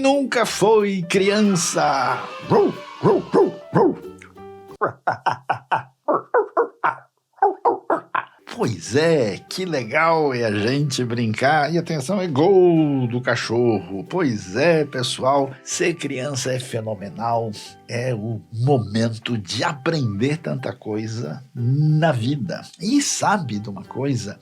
nunca foi criança? Ru, ru, ru, ru. Pois é, que legal é a gente brincar. E atenção, é gol do cachorro. Pois é, pessoal, ser criança é fenomenal. É o momento de aprender tanta coisa na vida. E sabe de uma coisa?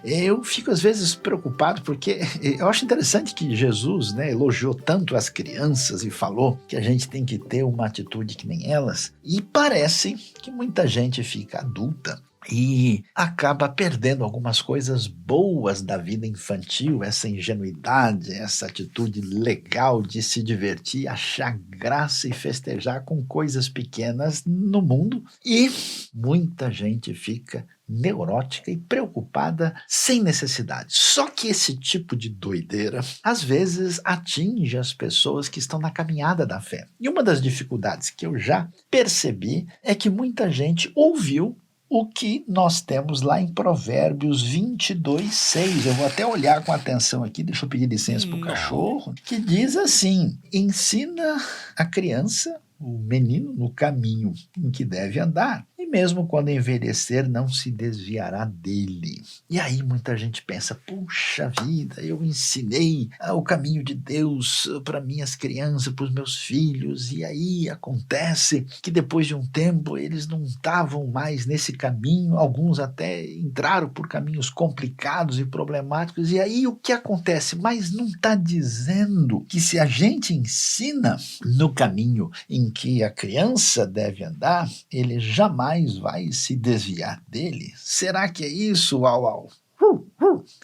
Eu fico às vezes preocupado porque eu acho interessante que Jesus, elogiou tanto as crianças e falou que a gente tem que ter uma atitude que nem elas. E parece que muita gente fica adulta e acaba perdendo algumas coisas boas da vida infantil, essa ingenuidade, essa atitude legal de se divertir, achar graça e festejar com coisas pequenas no mundo. E muita gente fica neurótica e preocupada sem necessidade. Só que esse tipo de doideira, às vezes, atinge as pessoas que estão na caminhada da fé. E uma das dificuldades que eu já percebi é que muita gente ouviu o que nós temos lá em Provérbios 22:6. Eu vou até olhar com atenção aqui, deixa eu pedir licença para o cachorro, que diz assim: ensina a criança, o menino, no caminho em que deve andar, e mesmo quando envelhecer não se desviará dele. E aí muita gente pensa, puxa vida, eu ensinei o caminho de Deus para minhas crianças, para os meus filhos, e aí acontece que depois de um tempo eles não estavam mais nesse caminho, alguns até entraram por caminhos complicados e problemáticos, e aí o que acontece? Mas não está dizendo que se a gente ensina no caminho em que a criança deve andar, ele jamais vai se desviar dele? Será que é isso, Uau?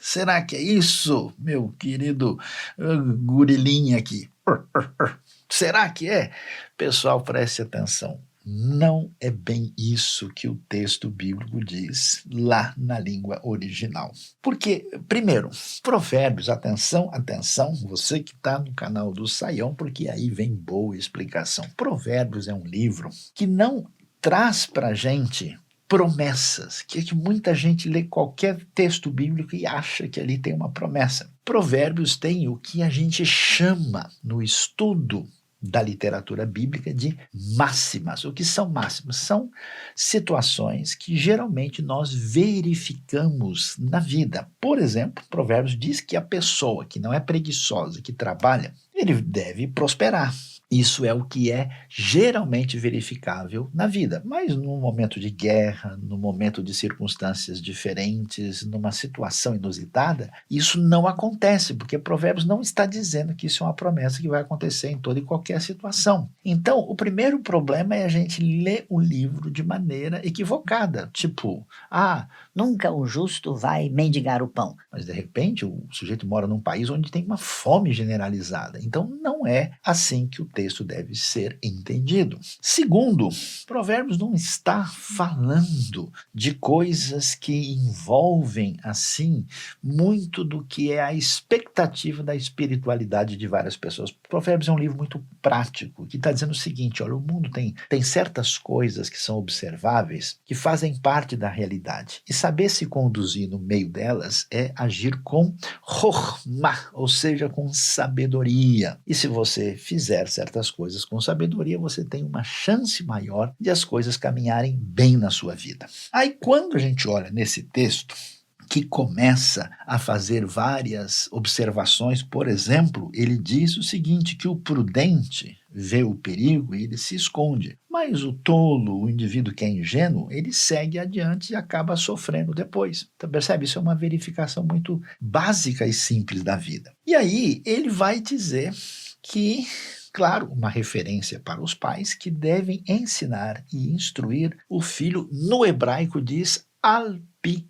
Será que é isso, meu querido gorilinha aqui? Será que é? Pessoal, preste atenção. Não é bem isso que o texto bíblico diz lá na língua original. Porque, primeiro, Provérbios, atenção, você que está no canal do Saião, porque aí vem boa explicação. Provérbios é um livro que não traz para a gente promessas, que muita gente lê qualquer texto bíblico e acha que ali tem uma promessa. Provérbios tem o que a gente chama no estudo da literatura bíblica de máximas. O que são máximas? São situações que geralmente nós verificamos na vida. Por exemplo, Provérbios diz que a pessoa que não é preguiçosa, que trabalha, ele deve prosperar. Isso é o que é geralmente verificável na vida. Mas num momento de guerra, num momento de circunstâncias diferentes, numa situação inusitada, isso não acontece, porque Provérbios não está dizendo que isso é uma promessa que vai acontecer em toda e qualquer situação. Então, o primeiro problema é a gente ler o livro de maneira equivocada. Tipo, nunca o justo vai mendigar o pão. Mas de repente o sujeito mora num país onde tem uma fome generalizada. Então não é assim que o texto deve ser entendido. Segundo, Provérbios não está falando de coisas que envolvem, assim, muito do que é a expectativa da espiritualidade de várias pessoas. Provérbios é um livro muito prático, que está dizendo o seguinte, olha, o mundo tem certas coisas que são observáveis, que fazem parte da realidade. E saber se conduzir no meio delas é agir com chokhmah, ou seja, com sabedoria. E se você fizer certas coisas com sabedoria, você tem uma chance maior de as coisas caminharem bem na sua vida. Aí quando a gente olha nesse texto, que começa a fazer várias observações, por exemplo, ele diz o seguinte, que o prudente vê o perigo e ele se esconde. Mas o tolo, o indivíduo que é ingênuo, ele segue adiante e acaba sofrendo depois. Então, percebe? Isso é uma verificação muito básica e simples da vida. E aí ele vai dizer que, claro, uma referência para os pais que devem ensinar e instruir o filho. No hebraico diz alpi-darko,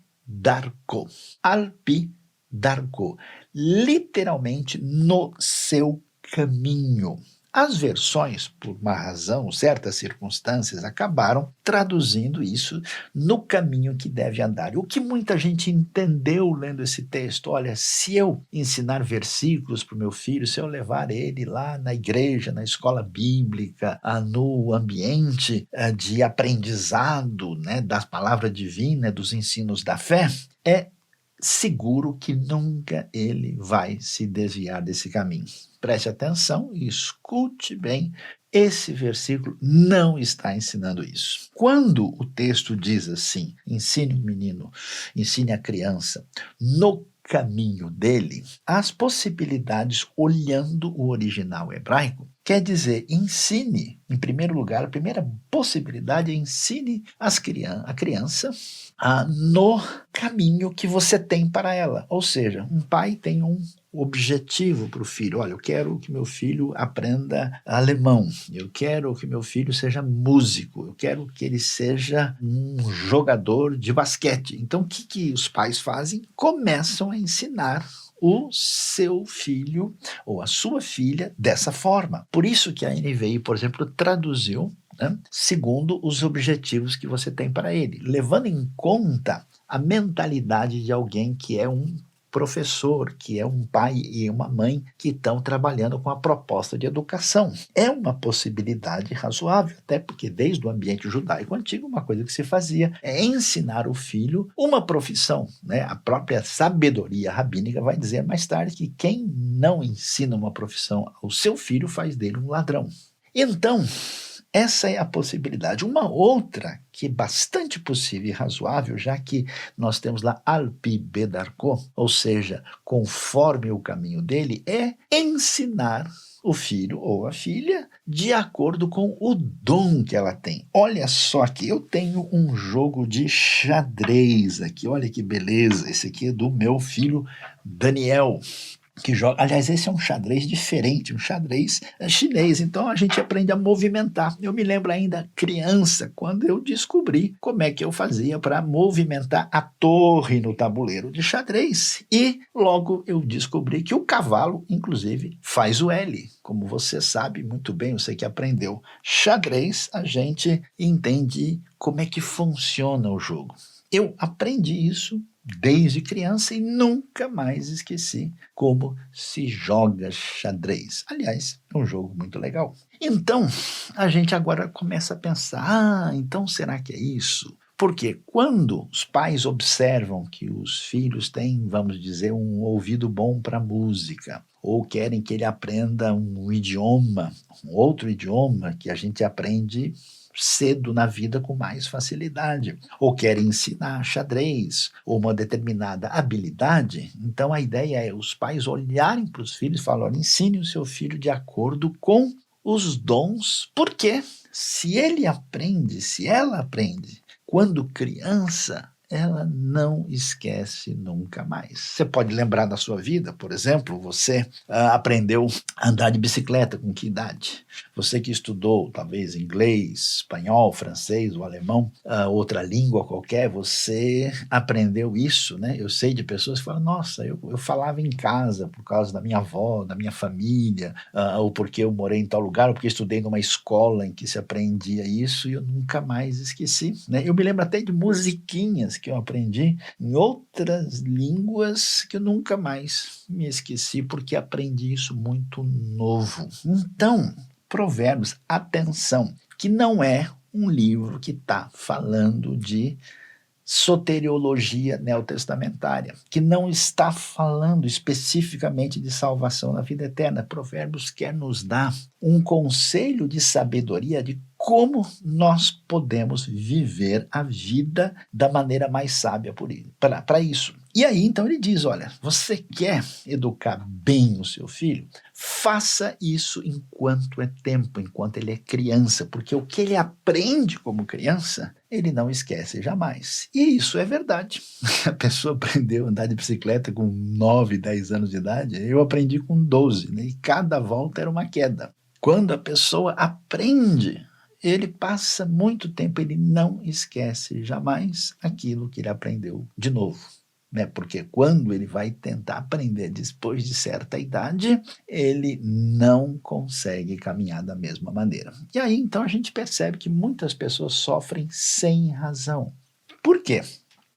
literalmente no seu caminho. As versões, por uma razão, certas circunstâncias, acabaram traduzindo isso no caminho que deve andar. E o que muita gente entendeu lendo esse texto, olha, se eu ensinar versículos para o meu filho, se eu levar ele lá na igreja, na escola bíblica, no ambiente de aprendizado, da palavra divina, dos ensinos da fé, é seguro que nunca ele vai se desviar desse caminho. preste atenção e escute bem, esse versículo não está ensinando isso. Quando o texto diz assim, ensine o menino, ensine a criança, no caminho dele, as possibilidades olhando o original hebraico, quer dizer, ensine, em primeiro lugar, a primeira possibilidade é ensine a criança no caminho que você tem para ela. Ou seja, um pai tem um objetivo para o filho. Olha, eu quero que meu filho aprenda alemão, eu quero que meu filho seja músico, eu quero que ele seja um jogador de basquete. Então, o que os pais fazem? Começam a ensinar o seu filho ou a sua filha dessa forma. Por isso que a NVI, por exemplo, traduziu, né, segundo os objetivos que você tem para ele, levando em conta a mentalidade de alguém que é um professor, que é um pai e uma mãe que estão trabalhando com a proposta de educação. É uma possibilidade razoável, até porque desde o ambiente judaico antigo, uma coisa que se fazia é ensinar o filho uma profissão, né? A própria sabedoria rabínica vai dizer mais tarde que quem não ensina uma profissão ao seu filho faz dele um ladrão. Então, essa é a possibilidade. Uma outra que é bastante possível e razoável, já que nós temos lá Alpi Bedarko, ou seja, conforme o caminho dele, é ensinar o filho ou a filha de acordo com o dom que ela tem. Olha só aqui, eu tenho um jogo de xadrez aqui, olha que beleza, esse aqui é do meu filho Daniel, que joga. Aliás, esse é um xadrez diferente, um xadrez chinês, então a gente aprende a movimentar. Eu me lembro ainda criança, quando eu descobri como é que eu fazia para movimentar a torre no tabuleiro de xadrez, e logo eu descobri que o cavalo, inclusive, faz o L. Como você sabe muito bem, você que aprendeu xadrez, a gente entende como é que funciona o jogo. Eu aprendi isso desde criança e nunca mais esqueci como se joga xadrez. Aliás, é um jogo muito legal. Então, a gente agora começa a pensar, então será que é isso? Porque quando os pais observam que os filhos têm, vamos dizer, um ouvido bom para música, ou querem que ele aprenda um idioma, um outro idioma que a gente aprende cedo na vida com mais facilidade, ou querem ensinar xadrez ou uma determinada habilidade, então a ideia é os pais olharem para os filhos e falar, ensine o seu filho de acordo com os dons, porque se ele aprende, se ela aprende, quando criança, ela não esquece nunca mais. Você pode lembrar da sua vida, por exemplo, você aprendeu a andar de bicicleta com que idade? Você que estudou talvez inglês, espanhol, francês ou alemão, outra língua qualquer, você aprendeu isso, né? Eu sei de pessoas que falam, nossa, eu falava em casa por causa da minha avó, da minha família, ou porque eu morei em tal lugar, ou porque estudei numa escola em que se aprendia isso e eu nunca mais esqueci, né? Eu me lembro até de musiquinhas que eu aprendi em outras línguas que eu nunca mais me esqueci, porque aprendi isso muito novo. Então, Provérbios, atenção, que não é um livro que está falando de soteriologia neotestamentária, que não está falando especificamente de salvação na vida eterna. Provérbios quer nos dar um conselho de sabedoria de como nós podemos viver a vida da maneira mais sábia para isso. E aí, então, ele diz, olha, você quer educar bem o seu filho? Faça isso enquanto é tempo, enquanto ele é criança, porque o que ele aprende como criança, ele não esquece jamais. E isso é verdade. A pessoa aprendeu a andar de bicicleta com 9, 10 anos de idade, eu aprendi com 12, né? E cada volta era uma queda. Quando a pessoa aprende, ele passa muito tempo, ele não esquece jamais aquilo que ele aprendeu de novo. Né? Porque quando ele vai tentar aprender depois de certa idade, ele não consegue caminhar da mesma maneira. E aí, então, a gente percebe que muitas pessoas sofrem sem razão. Por quê?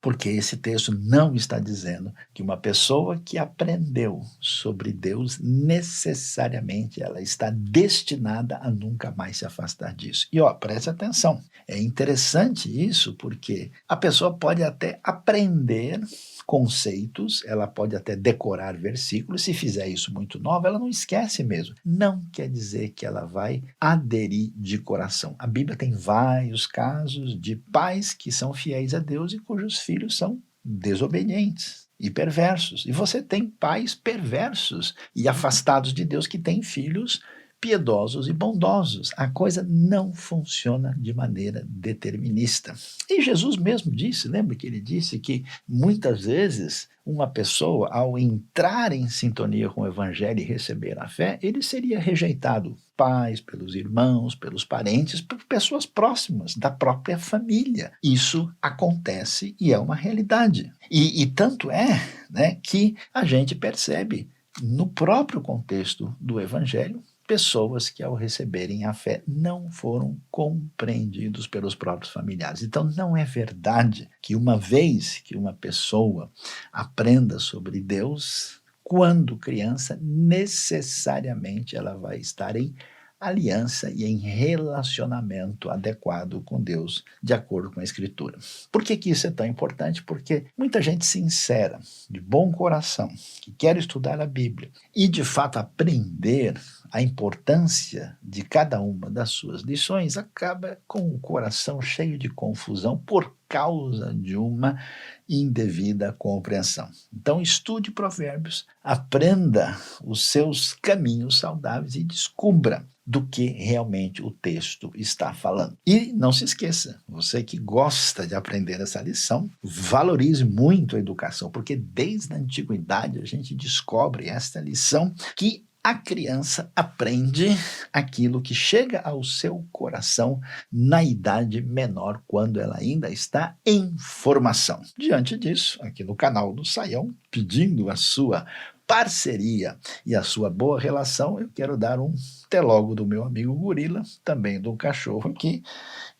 Porque esse texto não está dizendo que uma pessoa que aprendeu sobre Deus, necessariamente ela está destinada a nunca mais se afastar disso. E preste atenção, é interessante isso porque a pessoa pode até aprender conceitos, ela pode até decorar versículos, se fizer isso muito nova, ela não esquece mesmo. Não quer dizer que ela vai aderir de coração. A Bíblia tem vários casos de pais que são fiéis a Deus e cujos filhos são desobedientes e perversos. E você tem pais perversos e afastados de Deus que têm filhos piedosos e bondosos. A coisa não funciona de maneira determinista. E Jesus mesmo disse, lembra que ele disse que muitas vezes uma pessoa, ao entrar em sintonia com o evangelho e receber a fé, ele seria rejeitado pais, pelos irmãos, pelos parentes, por pessoas próximas da própria família. Isso acontece e é uma realidade. E tanto é, né, que a gente percebe no próprio contexto do evangelho pessoas que, ao receberem a fé, não foram compreendidos pelos próprios familiares. Então, não é verdade que uma vez que uma pessoa aprenda sobre Deus, quando criança, necessariamente ela vai estar em aliança e em relacionamento adequado com Deus, de acordo com a Escritura. Por que isso é tão importante? Porque muita gente sincera, de bom coração, que quer estudar a Bíblia e, de fato, aprender a importância de cada uma das suas lições, acaba com o coração cheio de confusão por causa de uma indevida compreensão. Então, estude Provérbios, aprenda os seus caminhos saudáveis e descubra do que realmente o texto está falando. E não se esqueça, você que gosta de aprender essa lição, valorize muito a educação, porque desde a antiguidade a gente descobre esta lição que a criança aprende aquilo que chega ao seu coração na idade menor, quando ela ainda está em formação. Diante disso, aqui no canal do Saião, pedindo a sua parceria e a sua boa relação, eu quero dar um até logo do meu amigo Gorila, também do cachorro aqui,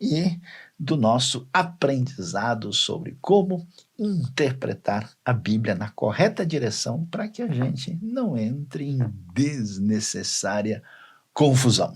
e do nosso aprendizado sobre como interpretar a Bíblia na correta direção para que a gente não entre em desnecessária confusão.